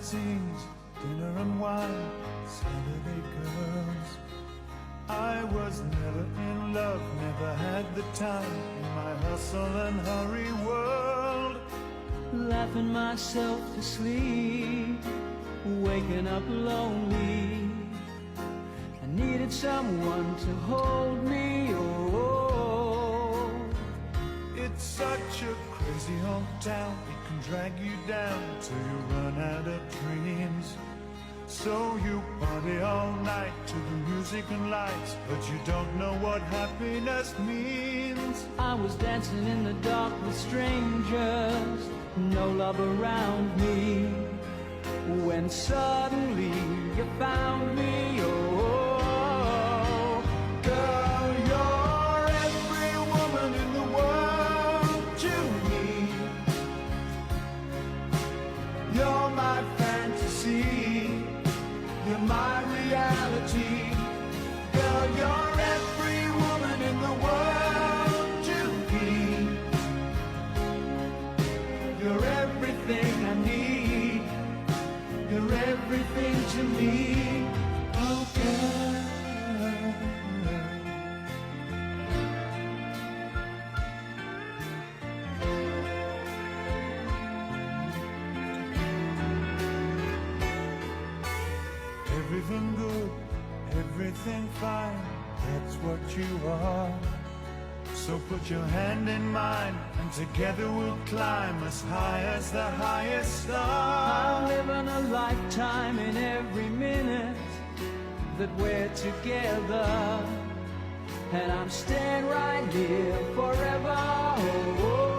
magazines, dinner and wine, Saturday girls. I was never in love, never had the time in my hustle and hurry world. Laughing myself to sleep, waking up lonely. I needed someone to hold me, oh. It's such a crazy old town, it can drag you down till you run out of dreams. So you party all night to the music and lights, but you don't know what happiness means. I was dancing in the dark with strangers, no love around me, when suddenly you found me, oh. Girl, you're every woman in the world to me. You're my fantasy, you're my reality. Girl, you're every woman in the world to me. You're everything I need, you're everything to me, oh girl. Everything good, everything fine, that's what you are. So put your hand in mine, and together we'll climb as high as the highest star. I'm living a lifetime in every minute that we're together, and I'm staying right here forever, oh.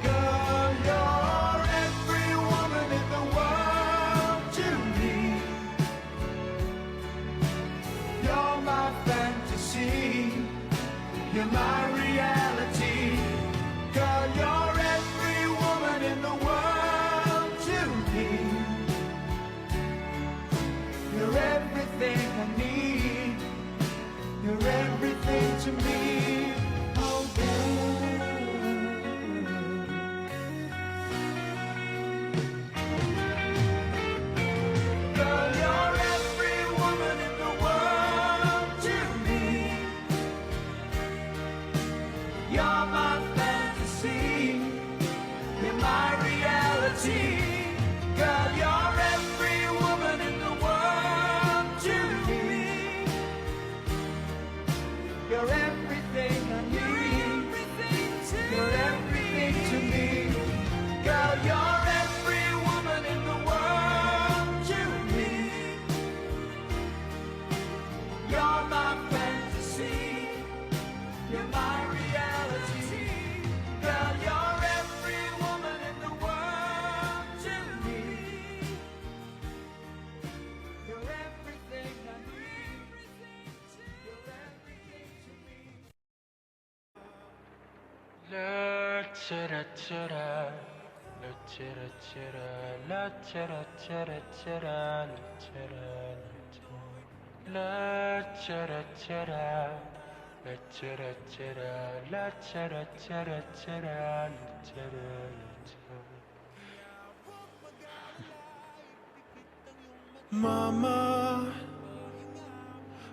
Girl, you're every woman in the world to me. You're my fantasy, you're my reality. Girl, you're every woman in the world to me. You're everything I need, you're everything to me, oh girl. Girl, you're every woman in the world to me. You're my fantasy, you're my reality. Girl, you're every woman in the world to me. You're everything I need, you're everything to me. Girl, you're every woman in the world to me. You're my fantasy, you're my reality. Girl, you're every woman in the world to me. You're everything I need, you're everything to me. La chara chara, la chara chara, la chara chara chara, la chara chara, la chara chara, la chara chara chara, la chara chara. Mama,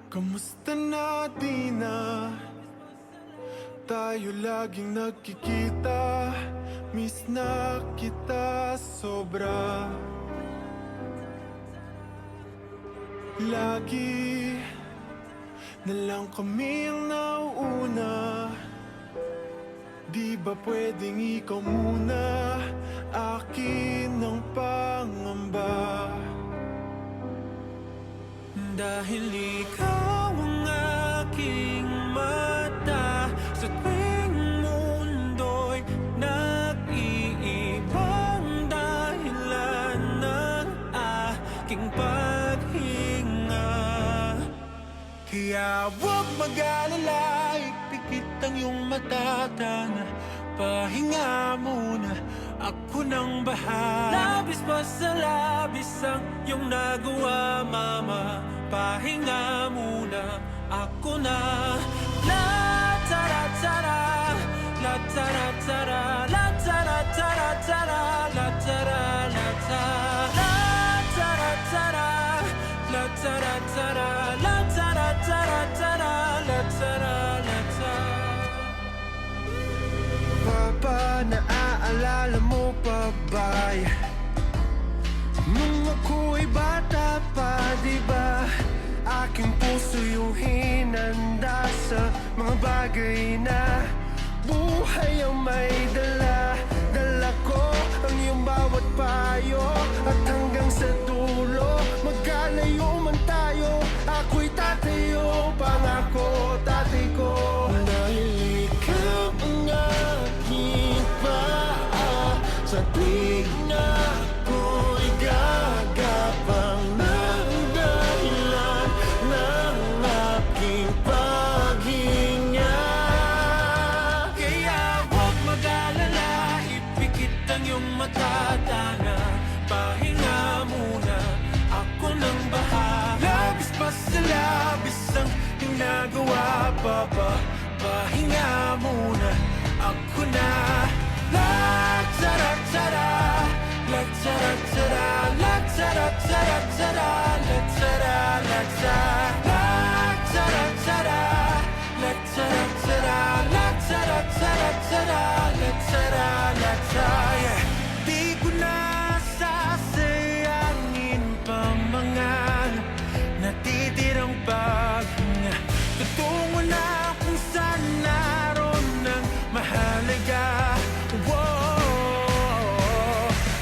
kamusta na di na? Tayo laging nagkikita, miss na kita sobra. Lagi na lang kami ang nauuna. Di ba pwedeng ikaw muna, akin ang pangamba? Dahil ikaw ang aking mata, sa tuwing mundo'y nag-iibang dahilan ng aking paghinga. Kaya huwag mag-alala, ipikit ang iyong mata, tanga, pahinga muna, ako nang bahala. Labis pa sa labis ang iyong nagawa, mama, pahinga muna, ako na. La tara tara, la tara tara, la tara tara tara, la tara la tara. Nung ako'y bata pa, diba? Aking puso yung hinanda sa mga bagay na buhay ang may dala. Dala ko ang iyong bawat payo, at hanggang sa dulo, magkalayo man tayo, ako'y tatayo, pangako tatay ko. Dahil ikaw ang aking paa sa tuwing na ako'y gagapang ng dahilan ng aking paghinga. Kaya huwag mag-alala, ipikit ang iyong mata, tana, pahinga muna, ako nang bahala. Labis pa sa labis ang ginagawa, papa, pahinga muna, ako na. La tara tara, la tara tara, la tara tara tara, la tara la tara, la tara tara, la tara tara, la tara tara tara, la tara la tara. Yeah. Di ko na sasayangin pa mga natitirang paghinga. Tutungo na kung saan naroon ng mahalaga. Whoa.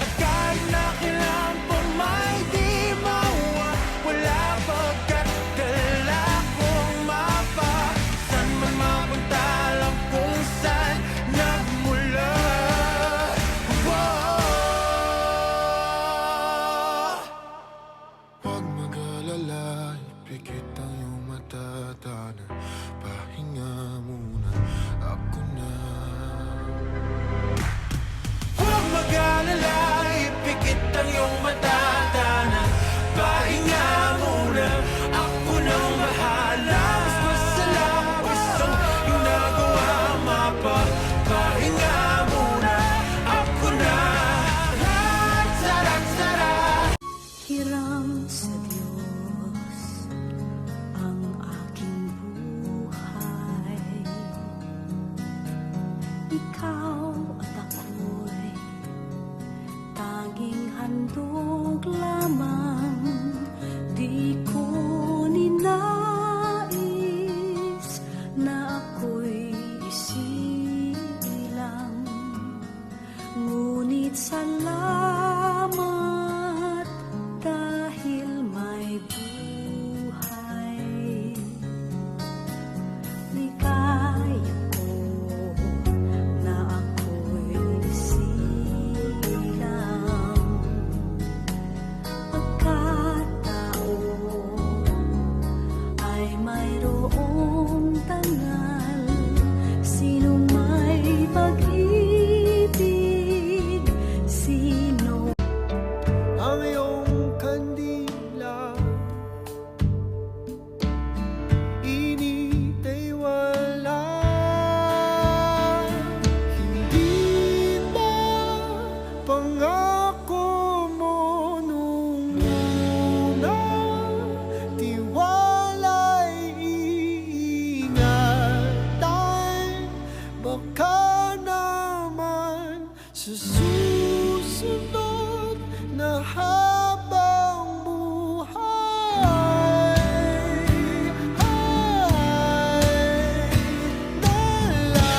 Akala na kailangan pa may di mawawala, pagkat dala kong mapa. Saan man mapunta, alam kung saan nagmula. Whoa. Huwag mag-alala, ipikit ang iyong mata, tana, pahinga muna, ako na. Huwag mag-alala, ipikit ang iyong mata, tana, pahinga muna, ako nang bahala. Mas sa labis ang iyong nagawa, mapa, pahinga muna, ako na. Tara-tara. Hiram sa Diyos ang aking buhay. Ikaw at ako'y tanging handog lamang. Di ko ninais na ako'y isilang. Ngunit salamat dahil may buhay. Ligaya ko na ako'y silang. Pagkatao ay mayroong tangal. Sino may pag-ibig, sino ang iyong kandila, init ay wala. Hindi ba pangako mo nung una, tiwala'y iingatan? Baka naman sa susunod na habang buhay ay dala.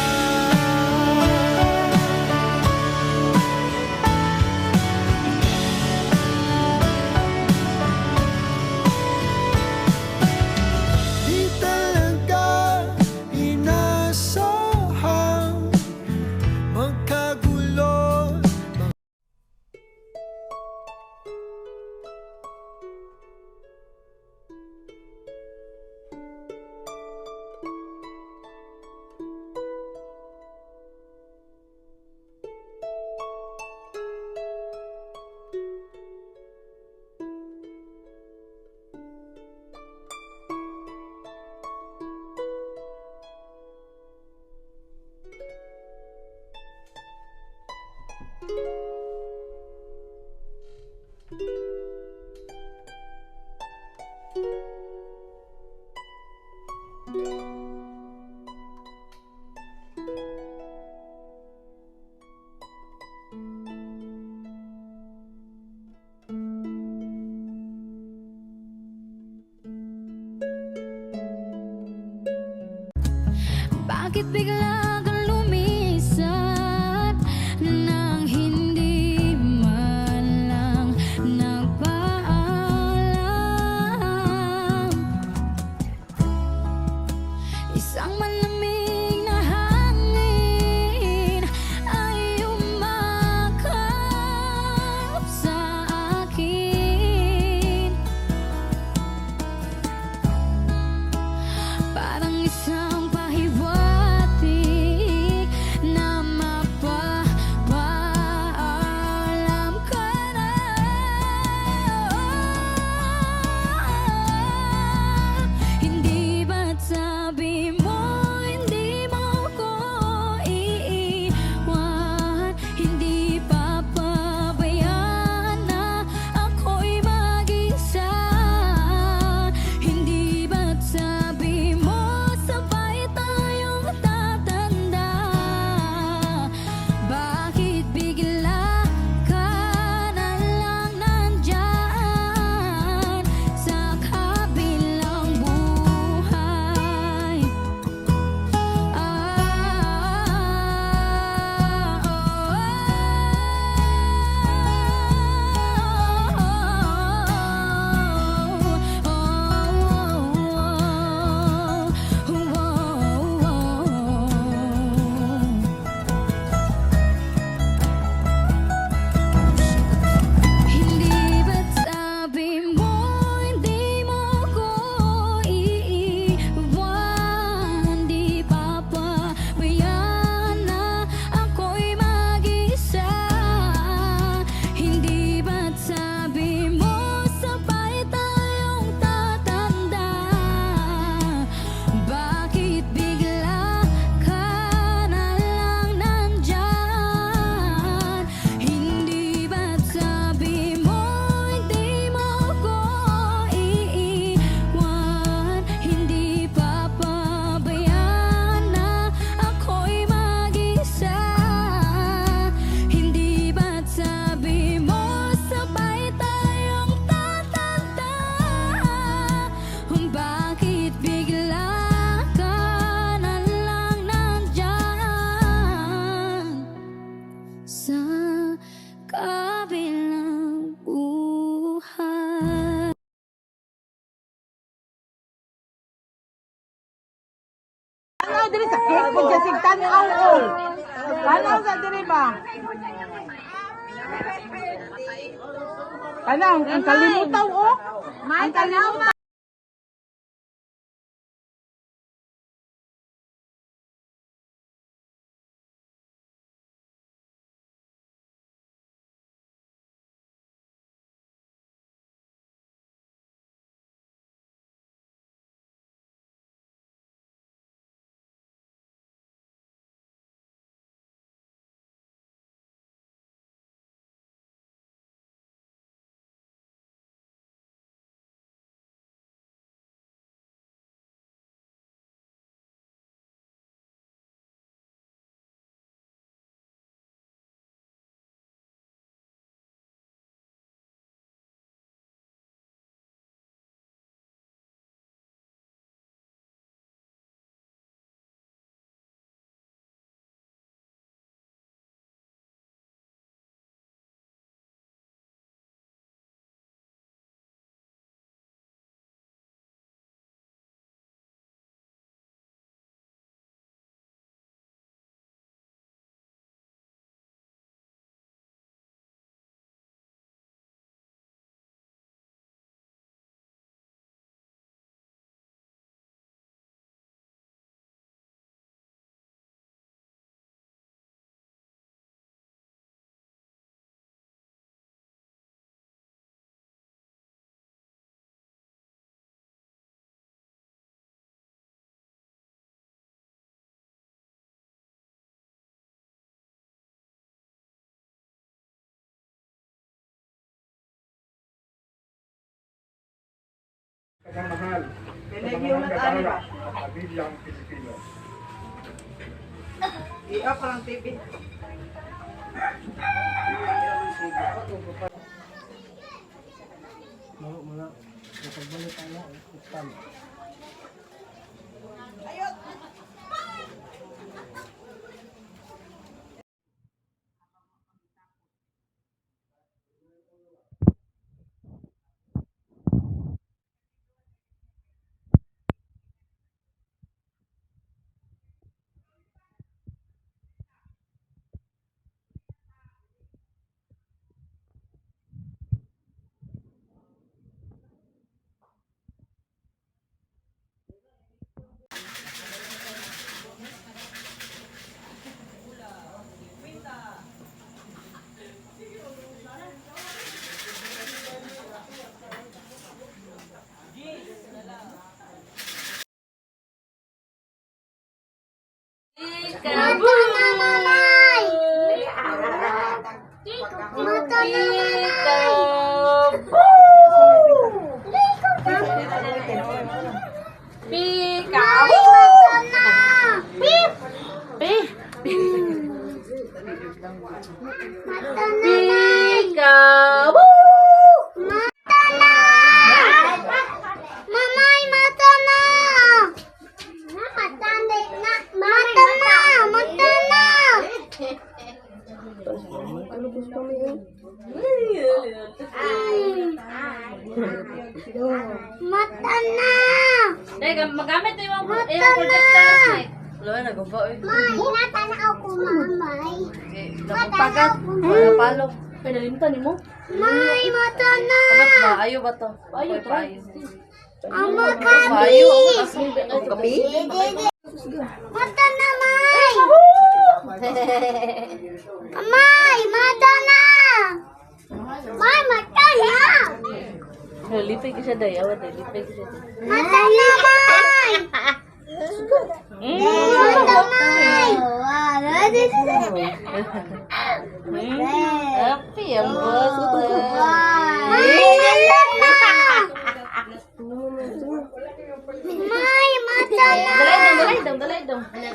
Di talaga inasahang magkagulo. Bakit bigla kang lumisan nang hindi man lang nagpaalam? Isang malamig na hangin ay umakap sa akin, parang isang pahiwatig na mapapaalam ka na. Hindi ba't sabi mo hindi mo ko iiwan? Hindi papabayaan na ako'y mag-isa. Hindi ba't sabi mo sabay tayong tatanda? Bakit bigla ka na lang nandyan sa kabilang buhay? Hindi ba't sabi mo hindi mo ko iiwan? Di papabayaan na ako'y mag-isa. Hindi ba't sabi mo sabay tayong tatanda? Bakit bigla ka na lang nandyan? Hindi ba't sabi mo hindi mo ko iiwan? Hindi papabayaan na ako'y mag-isa. Hindi ba't sabi mo sabay tayong tatanda? Bakit bigla ka na lang nandyan sa kabilang buhay? Ano diri sa cake mo jasig tan-aw o. Ano sa diri ba? Ano ang kalimutaw o? Ang kalimutaw. Pagmamahal. Pinag-iunat ani ba? Pamilyang Pilipino. Iya parang TV. Mga pagbalik tayo, utang. Mata na! Dahil magamit na yung projector last night. May, hinata na ako, mamay. Napapagat. Napalog. Pinalimtan ni mo? May, mata na! Ayo ba to? Ayo to. Ang makabi! Kapi? Mata na, May! May, mata na! May, mata na! Lipay ko siya day. Awad day. Lipay ko siya day. Mata na, May! Mata, May! Happy ang boss. May, mata na! May, mata na! Dalay dong. May,